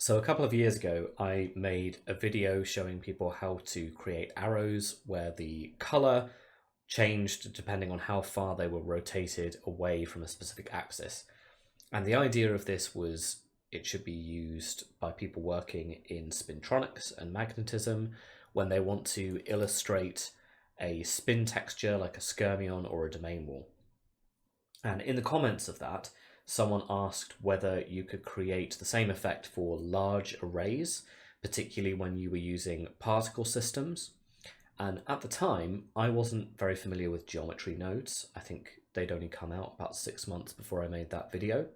So a couple of years ago, I made a video showing people how to create arrows where the color changed depending on how far they were rotated away from a specific axis. And the idea of this was it should be used by people working in spintronics and magnetism when they want to illustrate a spin texture like a skyrmion or a domain wall. And in the comments of that, someone asked whether you could create the same effect for large arrays, particularly when you were using particle systems. And at the time, I wasn't very familiar with geometry nodes. I think they'd only come out about 6 months before I made that video.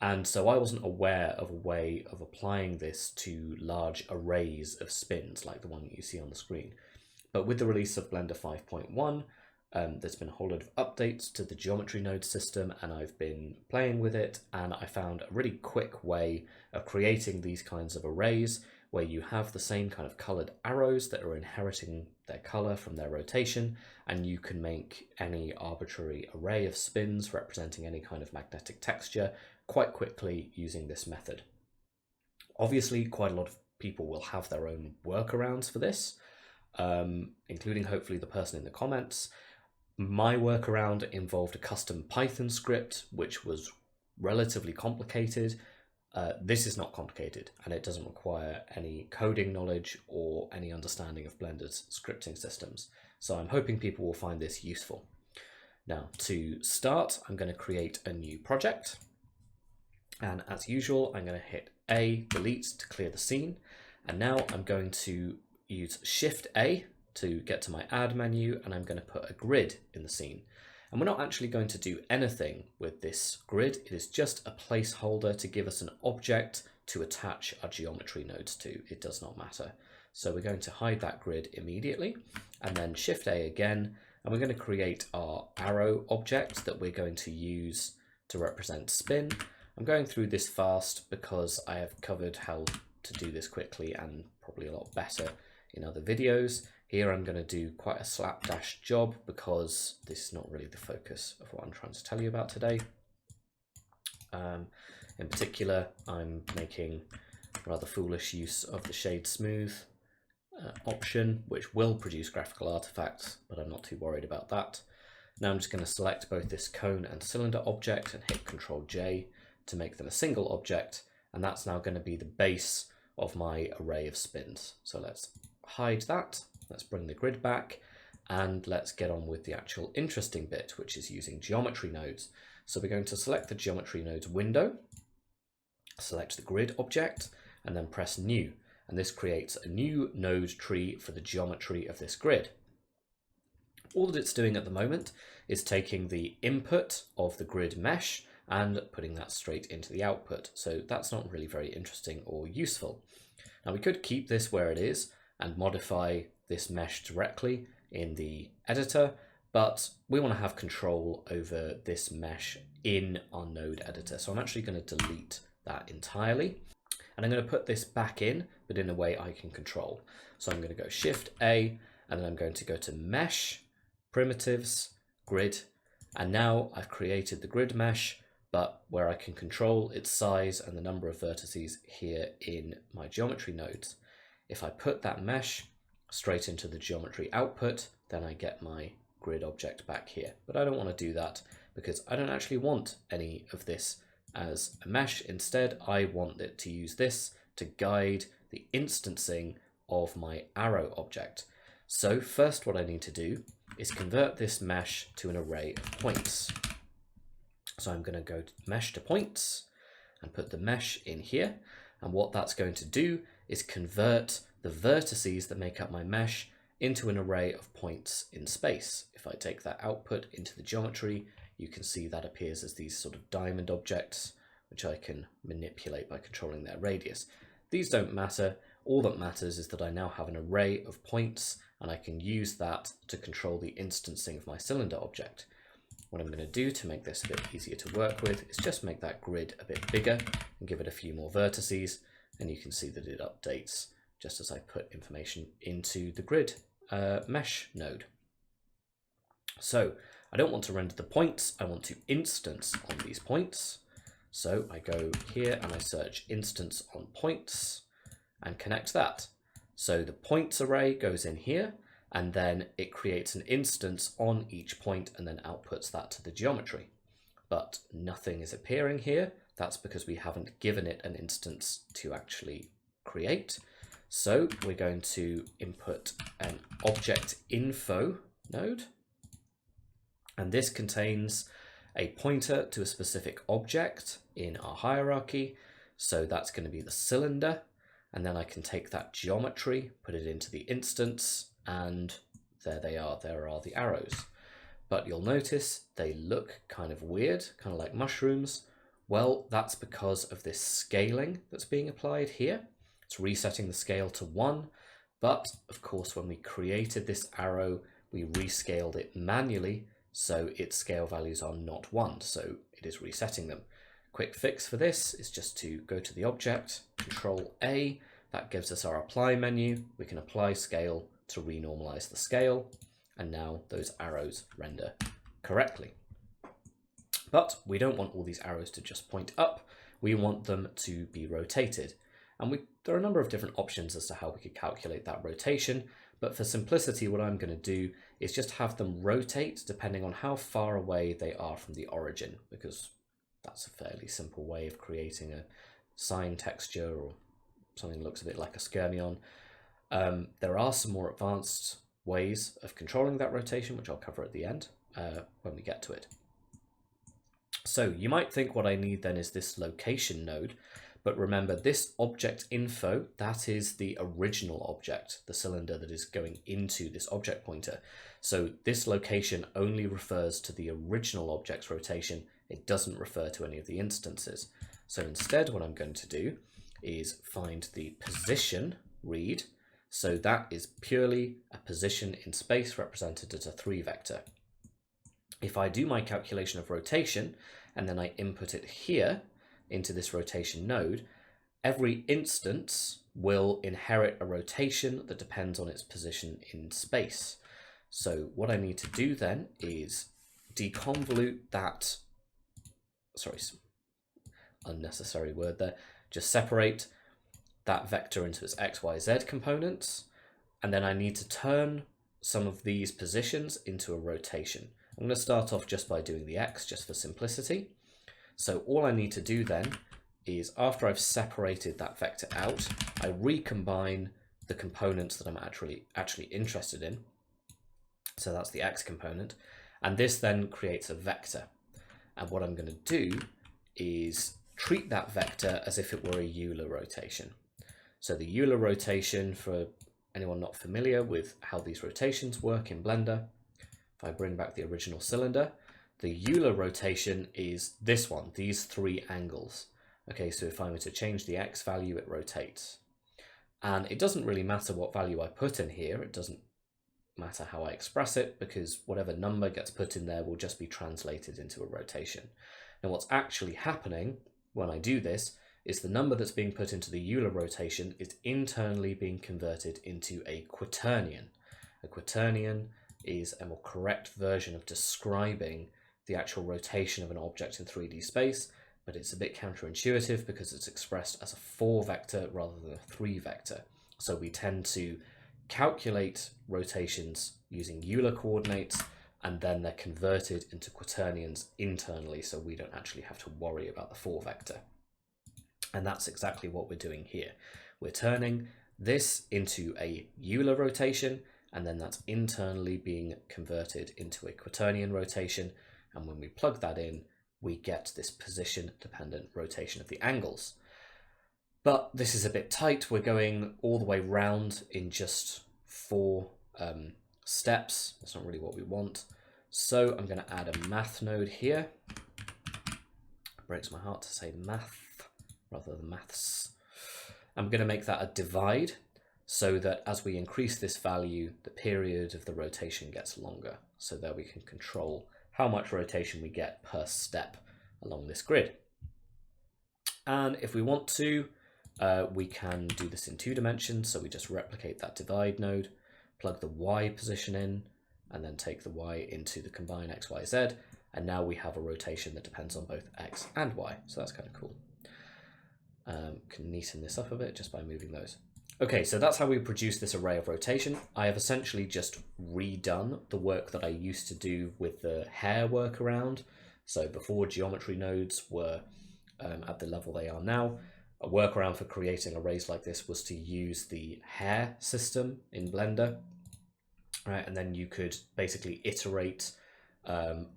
And so I wasn't aware of a way of applying this to large arrays of spins like the one that you see on the screen. But with the release of Blender 5.1, there's been a whole lot of updates to the geometry node system, and I've been playing with it, and I found a really quick way of creating these kinds of arrays where you have the same kind of colored arrows that are inheriting their color from their rotation, and you can make any arbitrary array of spins representing any kind of magnetic texture quite quickly using this method. Obviously, quite a lot of people will have their own workarounds for this, including hopefully the person in the comments. My workaround involved a custom Python script, which was relatively complicated. This is not complicated, and it doesn't require any coding knowledge or any understanding of Blender's scripting systems. So I'm hoping people will find this useful. Now, to start, I'm going to create a new project. And as usual, I'm going to hit A, delete to clear the scene. And now I'm going to use Shift A to get to my add menu, and I'm going to put a grid in the scene. And we're not actually going to do anything with this grid. It is just a placeholder to give us an object to attach our geometry nodes to. It does not matter. So we're going to hide that grid immediately, and then Shift A again, and we're going to create our arrow object that we're going to use to represent spin. I'm going through this fast because I have covered how to do this quickly and probably a lot better in other videos. Here I'm going to do quite a slapdash job because this is not really the focus of what I'm trying to tell you about today. In particular, I'm making rather foolish use of the shade smooth option, which will produce graphical artifacts, but I'm not too worried about that. Now I'm just going to select both this cone and cylinder object and hit Ctrl J to make them a single object, and that's now going to be the base of my array of spins. So let's hide that. Let's bring the grid back, and let's get on with the actual interesting bit, which is using geometry nodes. So we're going to select the geometry nodes window, select the grid object, and then press new. And this creates a new node tree for the geometry of this grid. All that it's doing at the moment is taking the input of the grid mesh and putting that straight into the output. So that's not really very interesting or useful. Now we could keep this where it is and modify this mesh directly in the editor, but we want to have control over this mesh in our node editor. So I'm actually going to delete that entirely, and I'm going to put this back in, but in a way I can control. So I'm going to go Shift A, and then I'm going to go to Mesh, Primitives, Grid, and now I've created the grid mesh, but where I can control its size and the number of vertices here in my geometry nodes. If I put that mesh straight into the geometry output, then I get my grid object back here. But I don't want to do that because I don't actually want any of this as a mesh. Instead, I want it to use this to guide the instancing of my arrow object. So first what I need to do is convert this mesh to an array of points. So I'm going to go to mesh to points and put the mesh in here. And what that's going to do is convert the vertices that make up my mesh into an array of points in space. If I take that output into the geometry, you can see that appears as these sort of diamond objects, which I can manipulate by controlling their radius. These don't matter. All that matters is that I now have an array of points, and I can use that to control the instancing of my cylinder object. What I'm going to do to make this a bit easier to work with is just make that grid a bit bigger and give it a few more vertices, and you can see that it updates just as I put information into the grid mesh node. So I don't want to render the points, I want to instance on these points. So I go here and I search instance on points and connect that. So the points array goes in here, and then it creates an instance on each point and then outputs that to the geometry. But nothing is appearing here. That's because we haven't given it an instance to actually create. So we're going to input an object info node, and this contains a pointer to a specific object in our hierarchy. So that's going to be the cylinder, and then I can take that geometry, put it into the instance, and there they are. There are the arrows. But you'll notice they look kind of weird, kind of like mushrooms. Well, that's because of this scaling that's being applied here. It's resetting the scale to 1, but of course when we created this arrow, we rescaled it manually, so its scale values are not 1, so it is resetting them. Quick fix for this is just to go to the object, Control A, that gives us our apply menu. We can apply scale to renormalize the scale, and now those arrows render correctly. But we don't want all these arrows to just point up, we want them to be rotated. And there are a number of different options as to how we could calculate that rotation, but for simplicity what I'm going to do is just have them rotate depending on how far away they are from the origin, because that's a fairly simple way of creating a sine texture or something that looks a bit like a skirmion. There are some more advanced ways of controlling that rotation, which I'll cover at the end when we get to it. So you might think what I need then is this location node, but remember this object info, that is the original object, the cylinder that is going into this object pointer. So this location only refers to the original object's rotation. It doesn't refer to any of the instances. So instead what I'm going to do is find the position read. So that is purely a position in space represented as a 3 vector. If I do my calculation of rotation and then I input it here into this rotation node, every instance will inherit a rotation that depends on its position in space. So what I need to do then is deconvolute that, sorry, unnecessary word there, just separate that vector into its x, y, z components, and then I need to turn some of these positions into a rotation. I'm going to start off just by doing the x, just for simplicity. So all I need to do then is, after I've separated that vector out, I recombine the components that I'm actually interested in. So that's the x component, and this then creates a vector. And what I'm going to do is treat that vector as if it were a Euler rotation. So the Euler rotation, for anyone not familiar with how these rotations work in Blender, if I bring back the original cylinder, the Euler rotation is this one, these 3 angles. Okay, so if I were to change the x value, it rotates. And it doesn't really matter what value I put in here, it doesn't matter how I express it, because whatever number gets put in there will just be translated into a rotation. Now what's actually happening when I do this is the number that's being put into the Euler rotation is internally being converted into a quaternion. A quaternion is a more correct version of describing the actual rotation of an object in 3D space, but it's a bit counterintuitive because it's expressed as a 4 vector rather than a 3 vector. So we tend to calculate rotations using Euler coordinates, and then they're converted into quaternions internally, so we don't actually have to worry about the 4 vector. And that's exactly what we're doing here. We're turning this into a Euler rotation, and then that's internally being converted into a quaternion rotation. And when we plug that in, we get this position-dependent rotation of the angles. But this is a bit tight. We're going all the way round in just 4 steps. That's not really what we want. So I'm going to add a math node here. It breaks my heart to say math rather than maths. I'm going to make that a divide so that as we increase this value, the period of the rotation gets longer. So there we can control how much rotation we get per step along this grid. And if we want to, we can do this in 2 dimensions. So we just replicate that divide node, plug the y position in, and then take the y into the combine x, y, z. and now we have a rotation that depends on both X and Y. So that's kind of cool. Can neaten this up a bit just by moving those. Okay, so that's how we produce this array of rotation. I have essentially just redone the work that I used to do with the hair workaround. So before geometry nodes were at the level they are now, a workaround for creating arrays like this was to use the hair system in Blender, right? And then you could basically iterate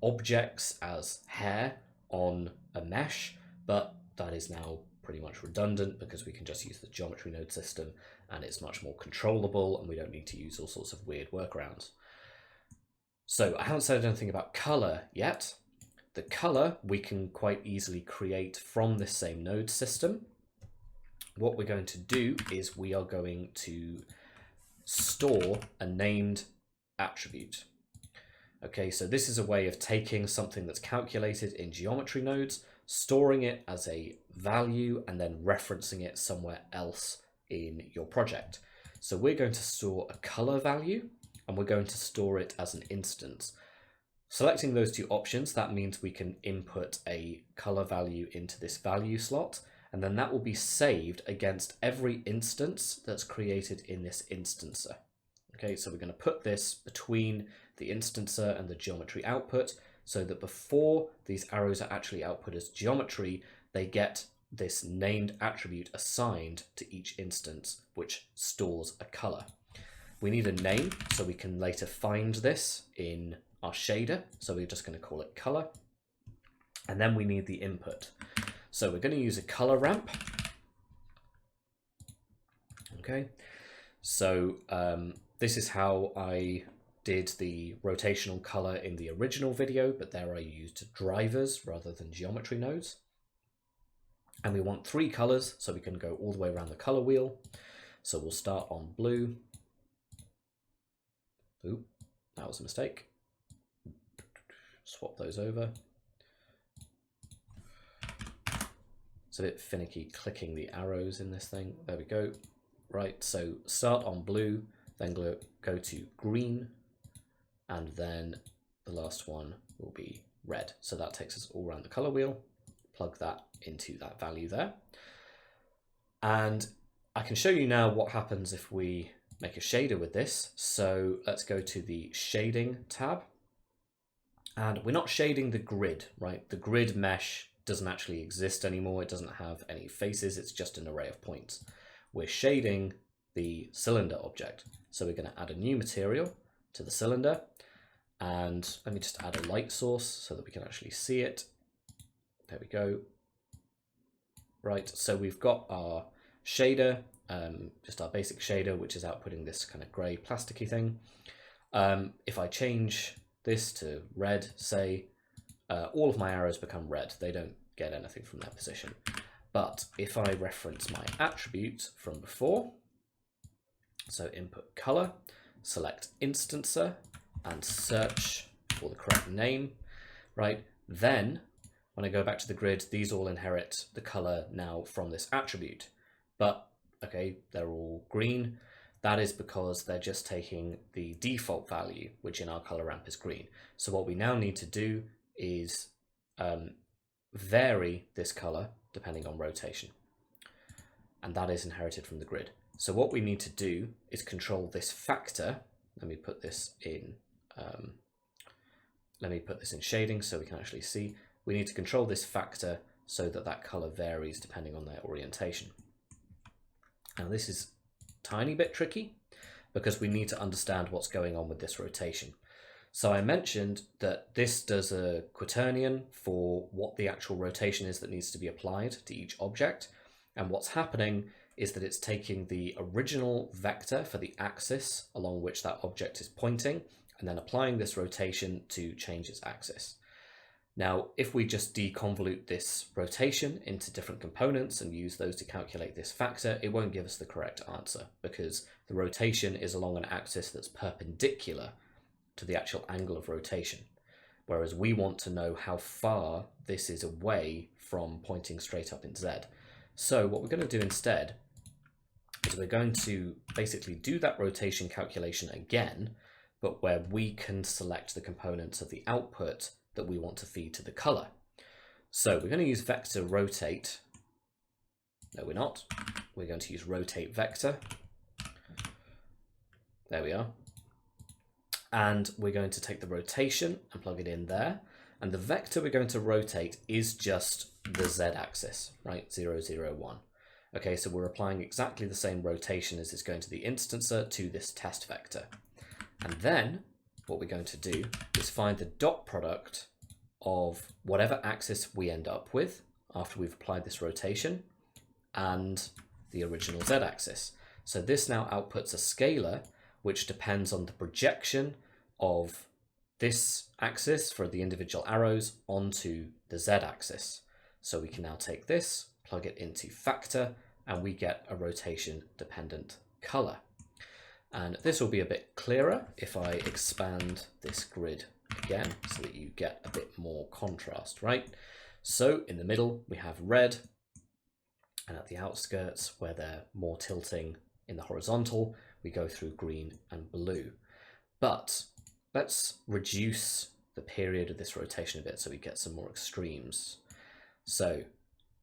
objects as hair on a mesh, but that is now pretty much redundant because we can just use the geometry node system and it's much more controllable and we don't need to use all sorts of weird workarounds. So I haven't said anything about color yet. The color we can quite easily create from this same node system. What we're going to do is we are going to store a named attribute. Okay, so this is a way of taking something that's calculated in geometry nodes, storing it as a value, and then referencing it somewhere else in your project. So we're going to store a color value, and we're going to store it as an instance. Selecting those two options, that means we can input a color value into this value slot, and then that will be saved against every instance that's created in this instancer. Okay, so we're going to put this between the instancer and the geometry output so that before these arrows are actually output as geometry, they get this named attribute assigned to each instance, which stores a color. We need a name so we can later find this in our shader. So we're just going to call it color. And then we need the input. So we're going to use a color ramp. Okay, so this is how I did the rotational color in the original video, but there I used drivers rather than geometry nodes. And we want 3 colors, so we can go all the way around the color wheel. So we'll start on blue. Oop, that was a mistake. Swap those over. It's a bit finicky clicking the arrows in this thing. There we go. Right, so start on blue, then go to green, and then the last one will be red. So that takes us all around the color wheel. Plug that into that value there. And I can show you now what happens if we make a shader with this. So let's go to the shading tab. And we're not shading the grid, right? The grid mesh doesn't actually exist anymore. It doesn't have any faces. It's just an array of points. We're shading the cylinder object. So we're going to add a new material to the cylinder. And let me just add a light source so that we can actually see it. There we go. Right, so we've got our shader, just our basic shader, which is outputting this kind of grey plasticky thing. If I change this to red, say, all of my arrows become red. They don't get anything from their position. But if I reference my attribute from before, so input color, select instancer, and search for the correct name, right? Then when I go back to the grid, these all inherit the color now from this attribute. But okay, they're all green. That is because they're just taking the default value, which in our color ramp is green. So what we now need to do is vary this color depending on rotation. And that is inherited from the grid. So what we need to do is control this factor. Let me put this in shading so we can actually see. We need to control this factor so that that color varies depending on their orientation. Now this is a tiny bit tricky because we need to understand what's going on with this rotation. So I mentioned that this does a quaternion for what the actual rotation is that needs to be applied to each object. And what's happening is that it's taking the original vector for the axis along which that object is pointing and then applying this rotation to change its axis. Now, if we just deconvolute this rotation into different components and use those to calculate this factor, it won't give us the correct answer because the rotation is along an axis that's perpendicular to the actual angle of rotation. Whereas we want to know how far this is away from pointing straight up in Z. So what we're going to do instead is we're going to basically do that rotation calculation again, but where we can select the components of the output that we want to feed to the color. So we're going to use vector rotate. No, we're not. We're going to use rotate vector. There we are. And we're going to take the rotation and plug it in there. And the vector we're going to rotate is just the z-axis, right? 0, 0, 1. Okay, so we're applying exactly the same rotation as is going to the instancer to this test vector. And then what we're going to do is find the dot product of whatever axis we end up with after we've applied this rotation and the original z-axis. So this now outputs a scalar which depends on the projection of this axis for the individual arrows onto the z-axis. So we can now take this, plug it into factor, and we get a rotation dependent color. And this will be a bit clearer if I expand this grid again so that you get a bit more contrast, right? So in the middle we have red, and at the outskirts where they're more tilting in the horizontal, we go through green and blue. But let's reduce the period of this rotation a bit so we get some more extremes. So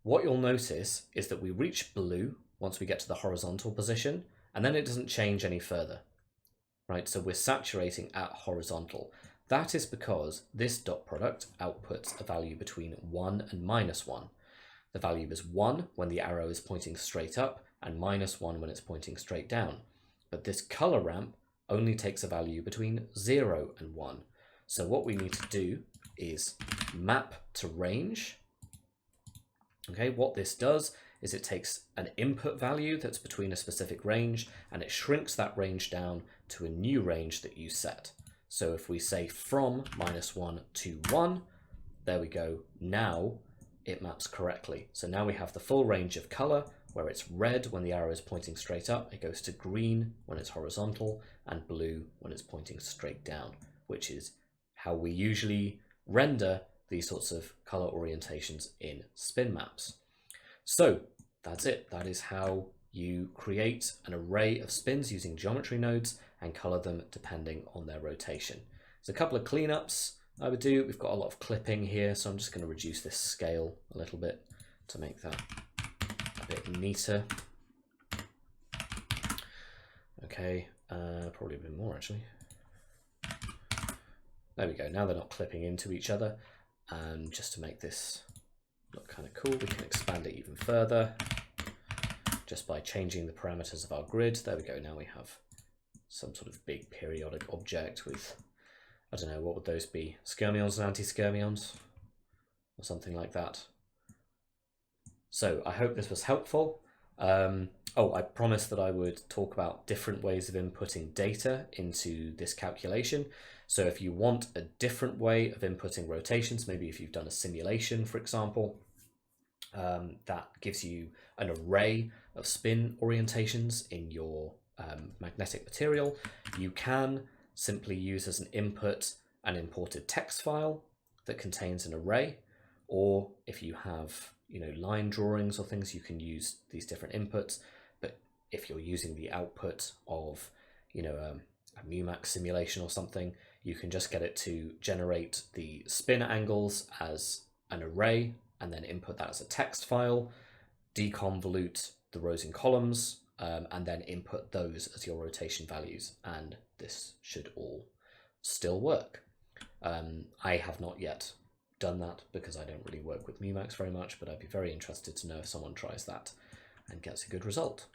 what you'll notice is that we reach blue once we get to the horizontal position, and then it doesn't change any further, right? So we're saturating at horizontal. That is because this dot product outputs a value between 1 and -1. The value is 1 when the arrow is pointing straight up and -1 when it's pointing straight down. But this color ramp only takes a value between 0 and 1. So what we need to do is map to range. Okay, what this does is it takes an input value that's between a specific range and it shrinks that range down to a new range that you set. So if we say from -1 to 1, there we go. Now it maps correctly. So now we have the full range of color where it's red when the arrow is pointing straight up, it goes to green when it's horizontal, and blue when it's pointing straight down, which is how we usually render these sorts of color orientations in spin maps. So that's it. That is how you create an array of spins using geometry nodes and color them depending on their rotation. There's a couple of cleanups I would do. We've got a lot of clipping here, so I'm just going to reduce this scale a little bit to make that a bit neater. Okay, probably a bit more actually. There we go. Now they're not clipping into each other. And just to make this look kind of cool, we can expand it even further just by changing the parameters of our grid. There we go. Now we have some sort of big periodic object with, I don't know, what would those be? Skyrmions and anti-skyrmions or something like that. So I hope this was helpful. Oh, I promised that I would talk about different ways of inputting data into this calculation. So if you want a different way of inputting rotations, maybe if you've done a simulation, for example, that gives you an array of spin orientations in your magnetic material, you can simply use as an input an imported text file that contains an array, or if you have line drawings or things, you can use these different inputs. But if you're using the output of a Mumax simulation or something, you can just get it to generate the spin angles as an array and then input that as a text file, deconvolute the rows and columns, and then input those as your rotation values, and this should all still work. I have not yet done that because I don't really work with Mumax very much, but I'd be very interested to know if someone tries that and gets a good result.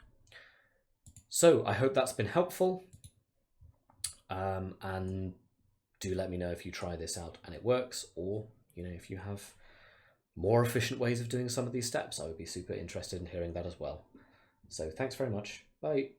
So I hope that's been helpful, and do let me know if you try this out and it works, or if you have more efficient ways of doing some of these steps. I would be super interested in hearing that as well. So thanks very much. Bye.